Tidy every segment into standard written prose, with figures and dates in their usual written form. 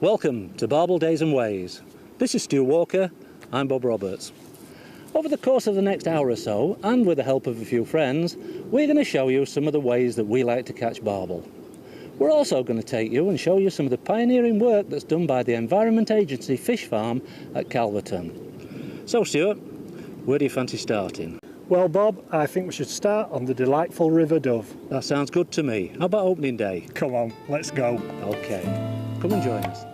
Welcome to Barbel Days and Ways. This is Stu Walker, I'm Bob Roberts. Over the course of the next hour or so, and with the help of a few friends, we're going to show you some of the ways that we like to catch barbel. We're also going to take you and show you some of the pioneering work that's done by the Environment Agency Fish Farm at Calverton. So Stuart, where do you fancy starting? Well Bob, I think we should start on the delightful River Dove. That sounds good to me. How about opening day? Come on, let's go. Okay, come and join us.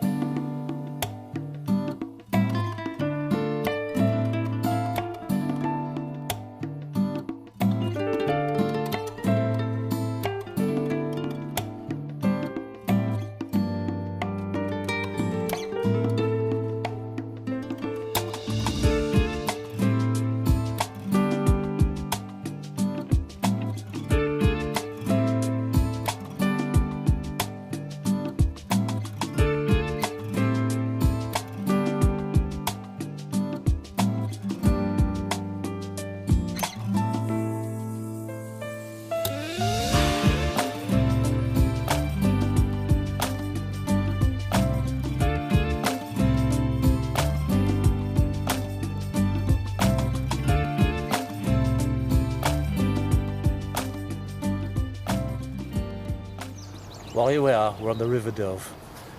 Well, here we are, we're on the River Dove.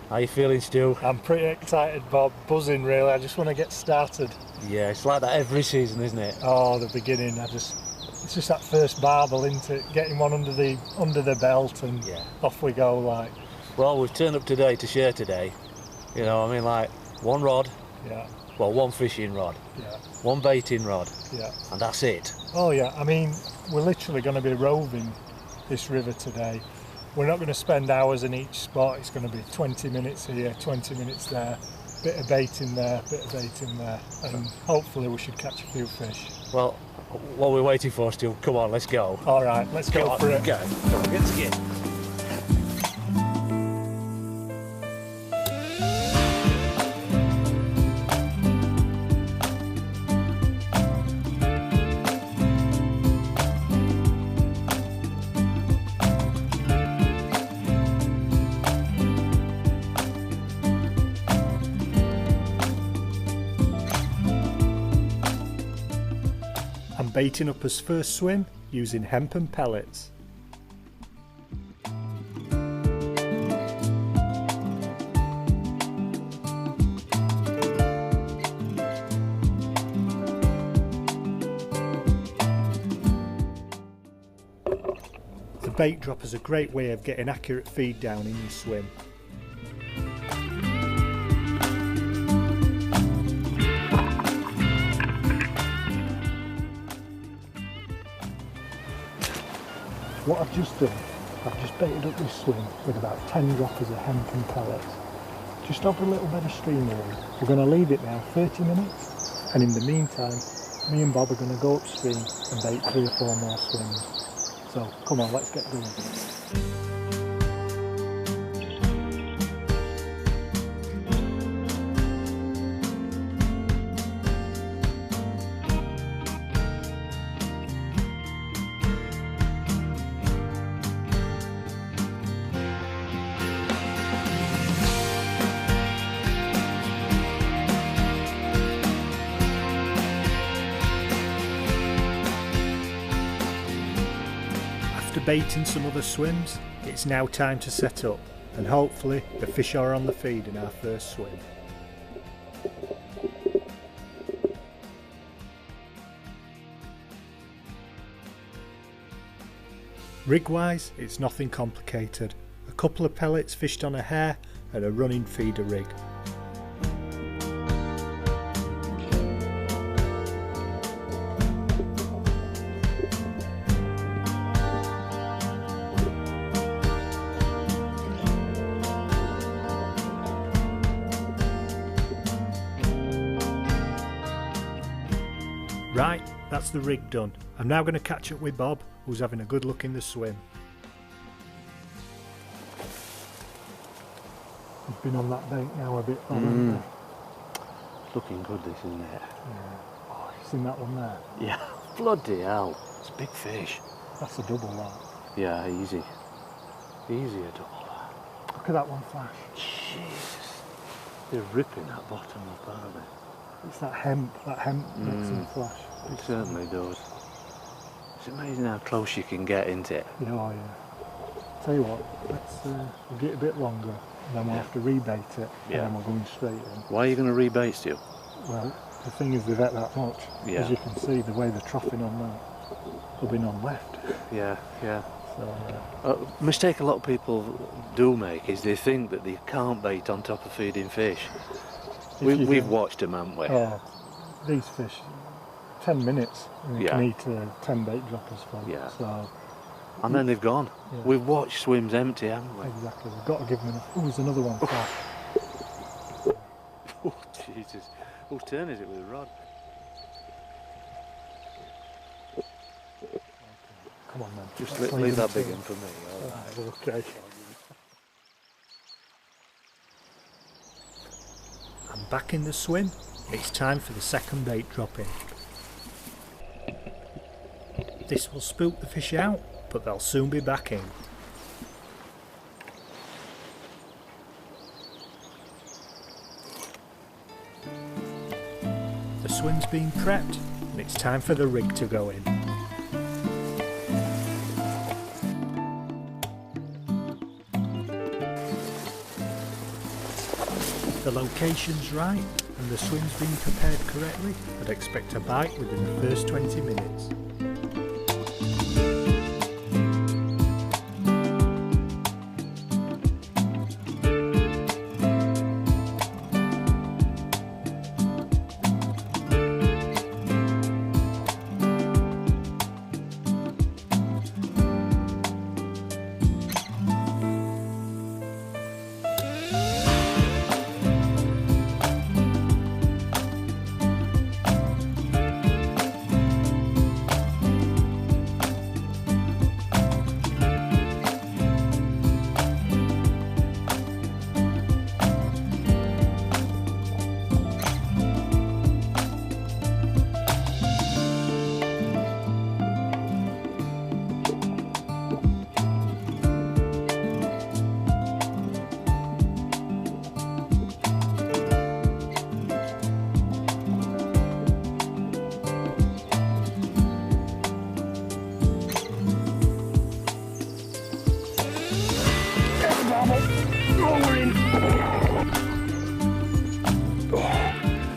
How are you feeling, Stu? I'm pretty excited, Bob. Buzzing, really. I just want to get started. Yeah, it's like that every season, isn't it? Oh, the beginning. It's just that first barbel, isn't it? Getting one under the belt, and yeah, off we go. Like. Well, we've turned up today to share today. You know, I mean, like one rod. Yeah. Well, one fishing rod. Yeah. One baiting rod. Yeah. And that's it. Oh yeah. I mean, we're literally going to be roving this river today. We're not going to spend hours in each spot. It's going to be 20 minutes here, 20 minutes there, bit of baiting there, bit of baiting there, and hopefully we should catch a few fish. Well, what we're waiting for, Stu, come on, let's go. All right, let's go for it. Go. Come on, get the skip. I'm baiting up his first swim using hempen pellets. The bait drop is a great way of getting accurate feed down in your swim. What I've just done, I've just baited up this swim with about 10 droppers of hempen pellets, just over a little bit of stream water. We're going to leave it now 30 minutes, and in the meantime, me and Bob are going to go upstream and bait 3 or 4 more swims. So come on, let's get going. After baiting some other swims, it's now time to set up, and hopefully the fish are on the feed in our first swim. Rig-wise, it's nothing complicated. A couple of pellets fished on a hair and a running feeder rig. Right, that's the rig done. I'm now going to catch up with Bob, who's having a good look in the swim. He's been on that bait now a bit. It's looking good, this, isn't it? Yeah. Oh, you seen that one there? Yeah. Bloody hell. It's a big fish. That's a double, that. Yeah, easy. Easy a double, that. Look at that one flash. Jesus. They're ripping that bottom up, aren't they? It's that hemp makes them flash. It certainly does. It's amazing how close you can get, isn't it? Yeah, oh yeah. Tell you what, we'll get a bit longer and then we'll have to rebait it and then we're going straight in. Why are you going to rebait, Stu? Well, the thing is they've ate that much. Yeah. As you can see, the way they're troughing on that, they'll be none left. Yeah, yeah. So, Mistake a lot of people do make is they think that they can't bait on top of feeding fish. We've watched them, haven't we? oh, these fish, 10 minutes and you Yeah. can eat 10 bait droppers for. Yeah. So, And then they've gone. Yeah. We've watched swims empty, haven't we? exactly, we've got to give them enough. Oh, there's another one. Flash. Oh, Jesus. Whose turn is it with the rod? Come on then. Just Let's leave that them big to- one for me. All right. Okay. I'm back in the swim. It's time for the second bait dropping. This will spook the fish out, but they'll soon be back in. The swim's been prepped, and it's time for the rig to go in. The location's right and the swim's been prepared correctly. I'd expect a bite within the first 20 minutes.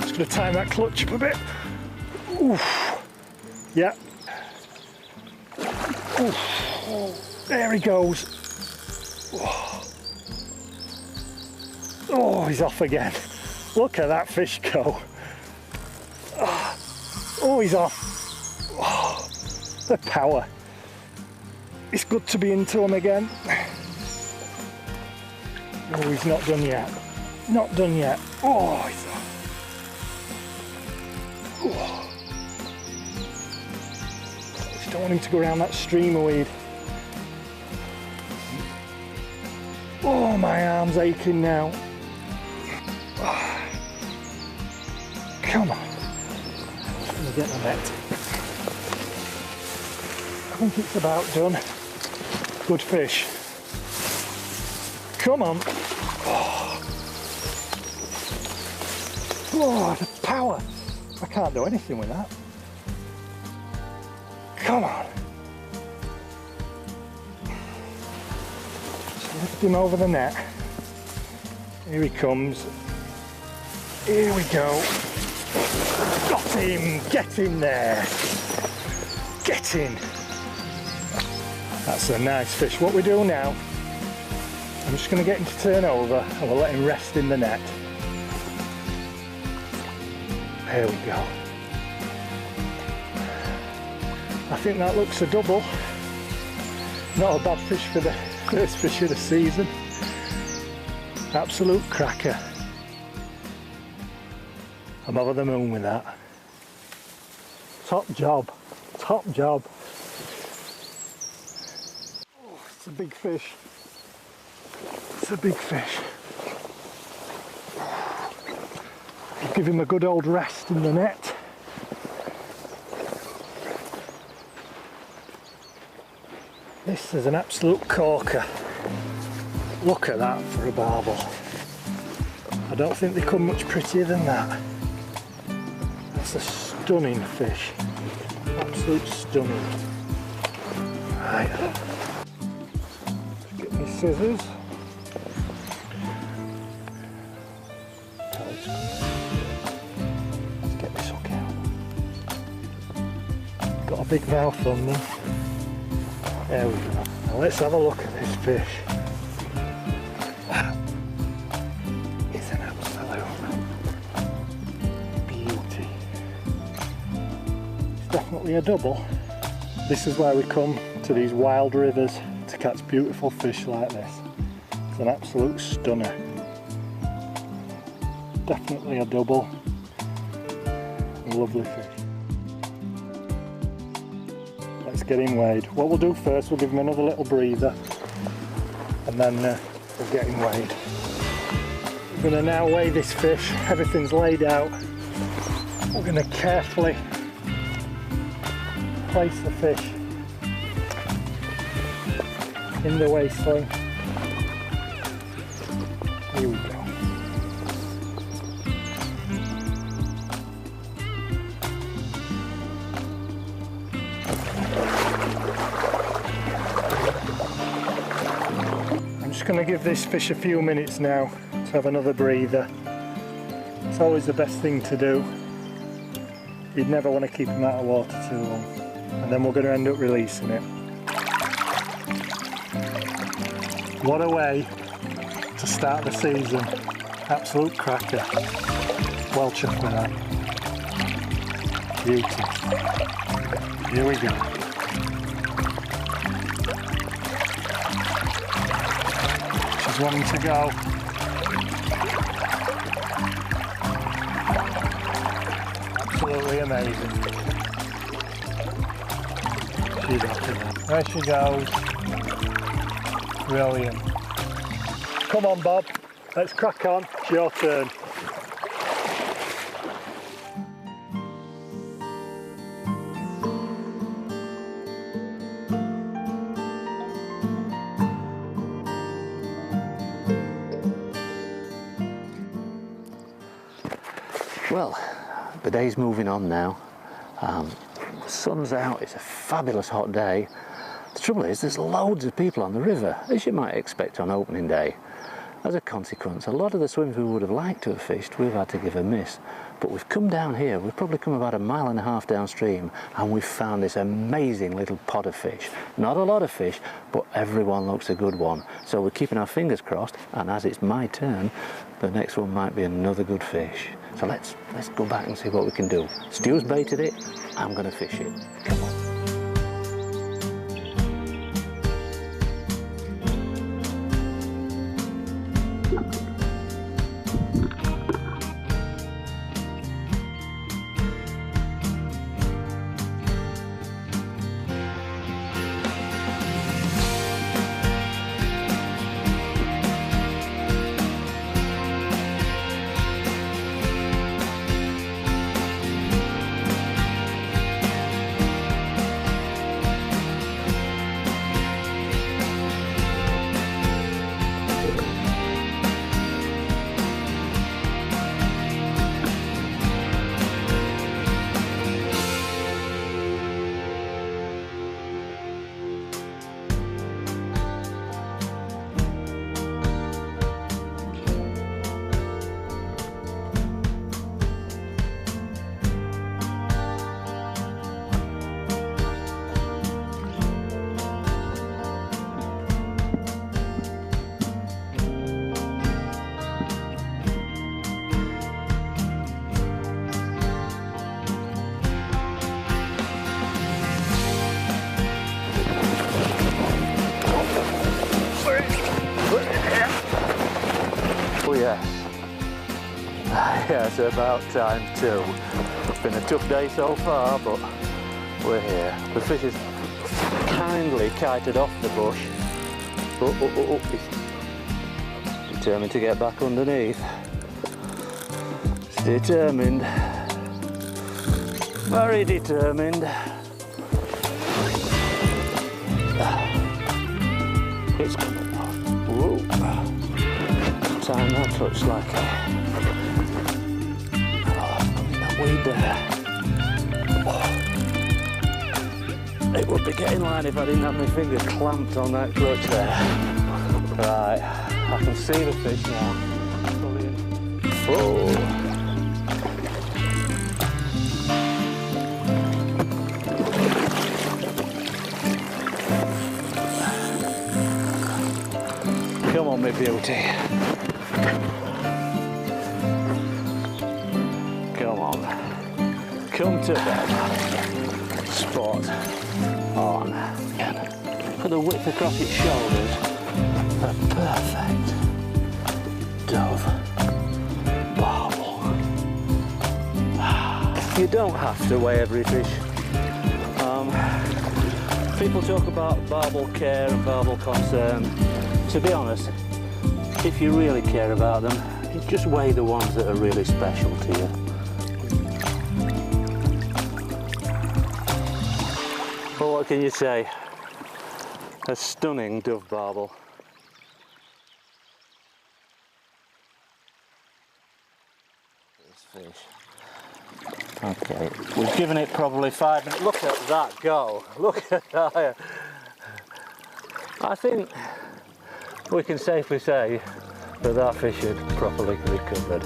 Just going to time that clutch up a bit. Oof. Yeah. Oof. There he goes. Oh, he's off again. Look at that fish go. Oh, he's off. Oh, the power. It's good to be into him again. Oh, he's not done yet. Not done yet. Oh, he's off. Oh. Just don't want him to go around that stream of weed. Oh, my arm's aching now. Oh. Come on. Let me get the net. I think it's about done. Good fish. Come on. Oh, the power. I can't do anything with that. Come on. Just lift him over the net. Here he comes. Here we go. Got him. Get him there. Get him. That's a nice fish. What we do now, I'm just going to get him to turn over and we'll let him rest in the net. There we go. I think that looks a double. Not a bad fish for the first fish of the season. Absolute cracker. I'm over the moon with that. Top job. Top job. Oh, it's a big fish. It's a big fish. Give him a good old rest in the net. This is an absolute corker. Look at that for a barbel. I don't think they come much prettier than that. That's a stunning fish. Absolute stunning. Right. Let's get my scissors. Let's get this hook out. Got a big mouth on them. There we go. Now let's have a look at this fish. It's an absolute beauty. It's definitely a double. This is why we come to these wild rivers to catch beautiful fish like this. It's an absolute stunner. Definitely a double. Lovely fish. Let's get him weighed. What we'll do first, we'll give him another little breather and then we'll get him weighed. We're going to now weigh this fish. Everything's laid out. We're going to carefully place the fish in the weigh sling. Here we go. I'm just going to give this fish a few minutes now to have another breather. It's always the best thing to do. You'd never want to keep him out of water too long. And then we're going to end up releasing it. What a way to start the season. Absolute cracker. Well chuffed with that. Beauty. Here we go. She's wanting to go. Absolutely amazing. She's happy now. There she goes. Brilliant. Come on, Bob. Let's crack on. It's your turn. Well, the day's moving on now. The sun's out, it's a fabulous hot day. The trouble is, there's loads of people on the river, as you might expect on opening day. As a consequence, a lot of the swims we would have liked to have fished, we've had to give a miss. But we've come down here, we've probably come about 1.5 miles downstream, and we've found this amazing little pod of fish. Not a lot of fish, but everyone looks a good one. So we're keeping our fingers crossed, and as it's my turn, the next one might be another good fish. So let's go back and see what we can do. Stu's baited it, I'm going to fish it. Come on. Oh yes. Yeah, it's about time too. It's been a tough day so far, but we're here. The fish is kindly kited off the bush. Oh, he's determined to get back underneath. It's determined. Very determined. It's coming off. Whoa. time that looks like it. Oh, putting that weed there. Oh. It would be getting line if I didn't have my finger clamped on that clutch there. Right, I can see the fish now. Whoa. Come on, my beauty. Come on. Come to bed. Spot on. For the width across its shoulders, a perfect dove barbel. You don't have to weigh every fish. People talk about barbel care and barbel concern. To be honest, if you really care about them, you just weigh the ones that are really special to you. But what can you say? A stunning dove barbel. This fish. Okay, we've given it probably 5 minutes. Look at that go! Look at that! I think we can safely say that that fish had properly recovered.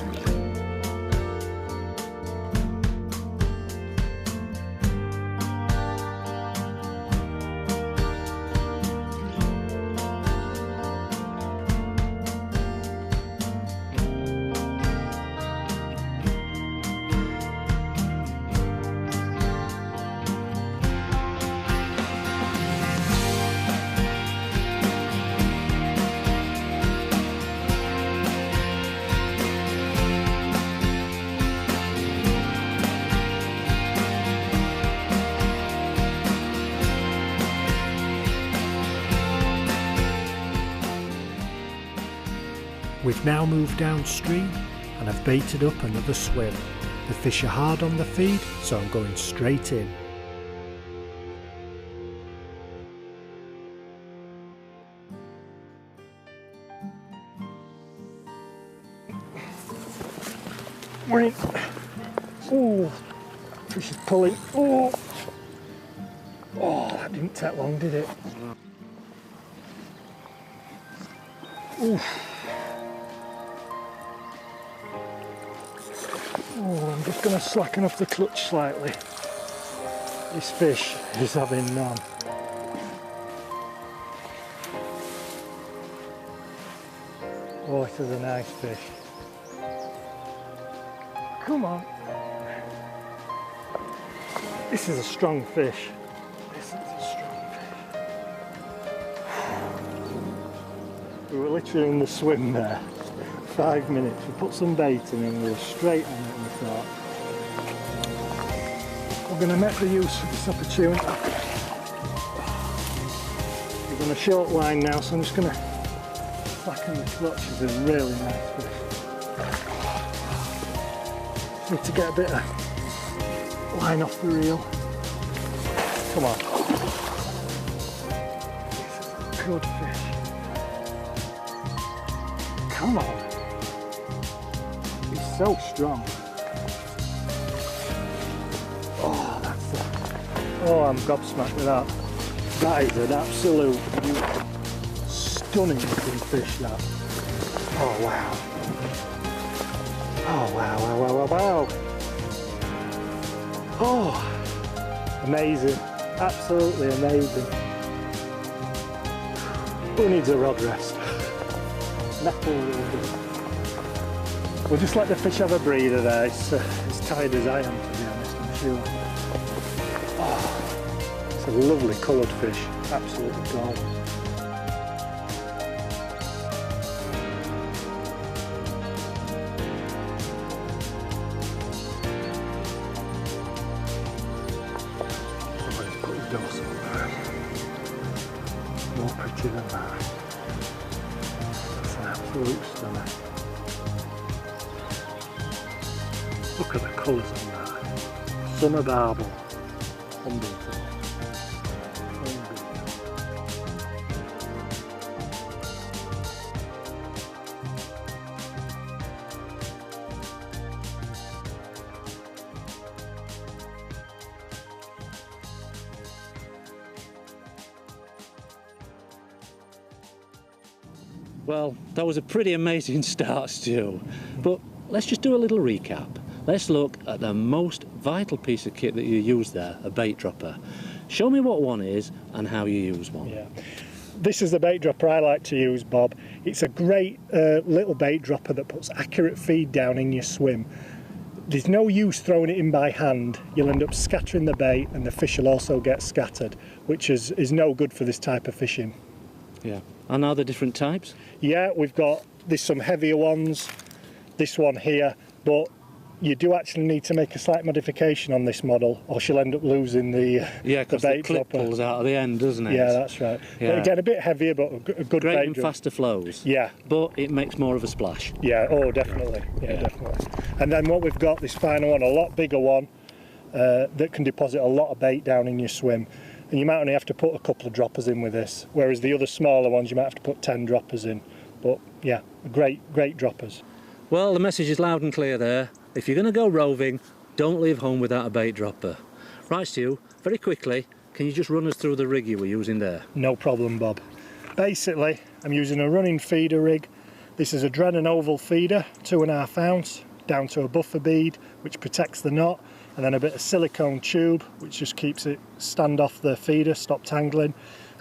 We've now moved downstream and I've baited up another swim. The fish are hard on the feed, so I'm going straight in. We're in. Oh, fish is pulling. Oh, that didn't take long, did it? Oof. Oh, I'm just going to slacken off the clutch slightly. This fish is having none. Oh, it is a nice fish. Come on. This is a strong fish. This is a strong fish. We were literally in the swim there. 5 minutes. We put some bait in and we were straight on it, and we thought we're going to make the use of this opportunity. We're going to short line now, so I'm just going to slacken the clutch. It's a really nice fish. Need to get a bit of line off the reel. Come on. This is a good fish. Come on. He's so strong. Oh, that's it. Oh, I'm gobsmacked with that. That is an absolute stunning looking fish, that. Oh, wow. Oh, wow, wow, wow, wow, wow. Oh, amazing. Absolutely amazing. Who needs a rod rest? We'll just let the fish have a breather there. It's as tired as I am, to be honest, I'm sure. Oh, it's a lovely coloured fish. Absolutely gorgeous. More pretty than that. That's an absolute stunner. Look at the colours on that. Summer barbel. Unbelievable. Well, that was a pretty amazing start, Stu. But let's just do a little recap. Let's look at the most vital piece of kit that you use there, a bait dropper. Show me what one is and how you use one. Yeah. This is the bait dropper I like to use, Bob. It's a great little bait dropper that puts accurate feed down in your swim. There's no use throwing it in by hand. You'll end up scattering the bait and the fish will also get scattered, which is no good for this type of fishing. Yeah. And are there different types? Yeah, there's some heavier ones, this one here, but you do actually need to make a slight modification on this model or she'll end up losing the because the clip pulls out of the end, doesn't it? Yeah, that's right. Yeah. But again, a bit heavier, but a good great bait and drum. faster flows. Yeah. But it makes more of a splash. Yeah, oh definitely. Yeah, definitely. And then what we've got, this final one, a lot bigger one that can deposit a lot of bait down in your swim. And you might only have to put a couple of droppers in with this, whereas the other smaller ones you might have to put 10 droppers in. But yeah, great droppers. Well, the message is loud and clear there. If you're going to go roving, don't leave home without a bait dropper. Right, Stu, very quickly, can you just run us through the rig you were using there? No problem, Bob. Basically, I'm using a running feeder rig. This is a Drennan oval feeder, 2.5 ounce, down to a buffer bead, which protects the knot, and then a bit of silicone tube, which just keeps it stand off the feeder, stop tangling,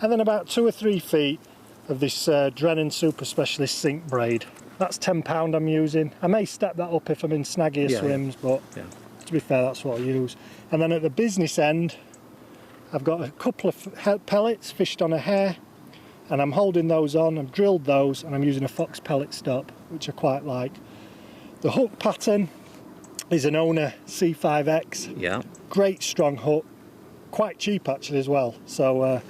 and then about 2 or 3 feet of this Drennan Super Specialist sink braid. That's £10 I'm using. I may step that up if I'm in snaggier swims, but to be fair, that's what I use. And then at the business end, I've got a couple of pellets fished on a hair, and I'm holding those on. I've drilled those, and I'm using a Fox pellet stop, which I quite like. The hook pattern is an Owner C5X. Yeah. Great strong hook, quite cheap actually as well. So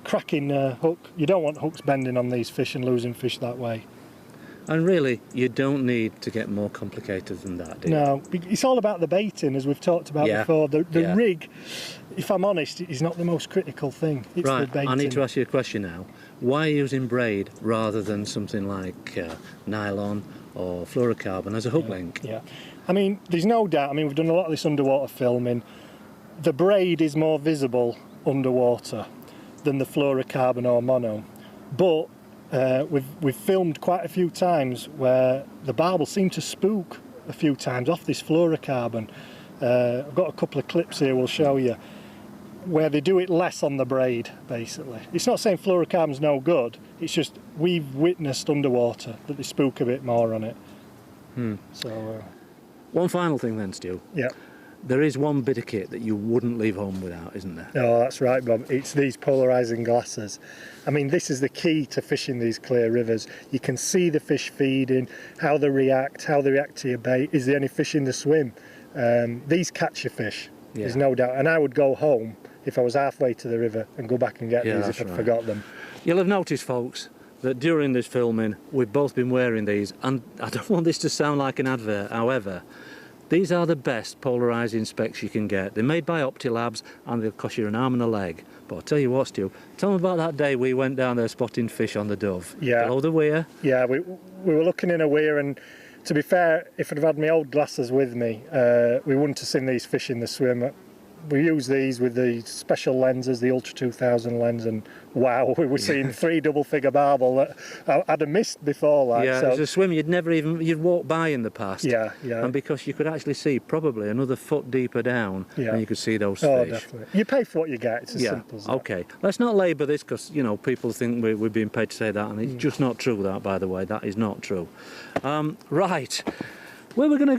cracking hook. You don't want hooks bending on these fish and losing fish that way. And really, you don't need to get more complicated than that, do you? No, it's all about the baiting, as we've talked about before. The rig, if I'm honest, is not the most critical thing. It's the baiting. I need to ask you a question now. Why are you using braid rather than something like nylon or fluorocarbon as a hook link? Yeah, I mean, there's no doubt. I mean, we've done a lot of this underwater filming. The braid is more visible underwater than the fluorocarbon or mono, but we've filmed quite a few times where the barbel seemed to spook a few times off this fluorocarbon. I've got a couple of clips here we'll show you where they do it less on the braid, basically. It's not saying fluorocarbon's no good, it's just we've witnessed underwater that they spook a bit more on it. So one final thing then, Stu. Yeah. There is one bit of kit that you wouldn't leave home without, isn't there? Oh, that's right, Bob. It's these polarising glasses. I mean, this is the key to fishing these clear rivers. You can see the fish feeding, how they react to your bait. Is there any fish in the swim? These catch your fish, there's no doubt. And I would go home if I was halfway to the river and go back and get these if I'd forgot them. You'll have noticed, folks, that during this filming we've both been wearing these, and I don't want this to sound like an advert, however, these are the best polarising specs you can get. They're made by Optilabs and they'll cost you an arm and a leg. But I'll tell you what, Stu, tell them about that day we went down there spotting fish on the Dove. Yeah. Below the weir. Yeah, we were looking in a weir, and to be fair, if I'd have had my old glasses with me, we wouldn't have seen these fish in the swim. We use these with the special lenses, the Ultra 2000 lens, and wow, we were seeing 3 double-figure barbel that I'd have missed before. Like, yeah, so. It's a swim you'd walk by in the past. Yeah. And because you could actually see probably another foot deeper down, and you could see those fish. Oh, definitely. You pay for what you get. It's as simple as that. Okay, let's not labour this because people think we're being paid to say that, and it's just not true. That, by the way, that is not true. Right, where we're going to go.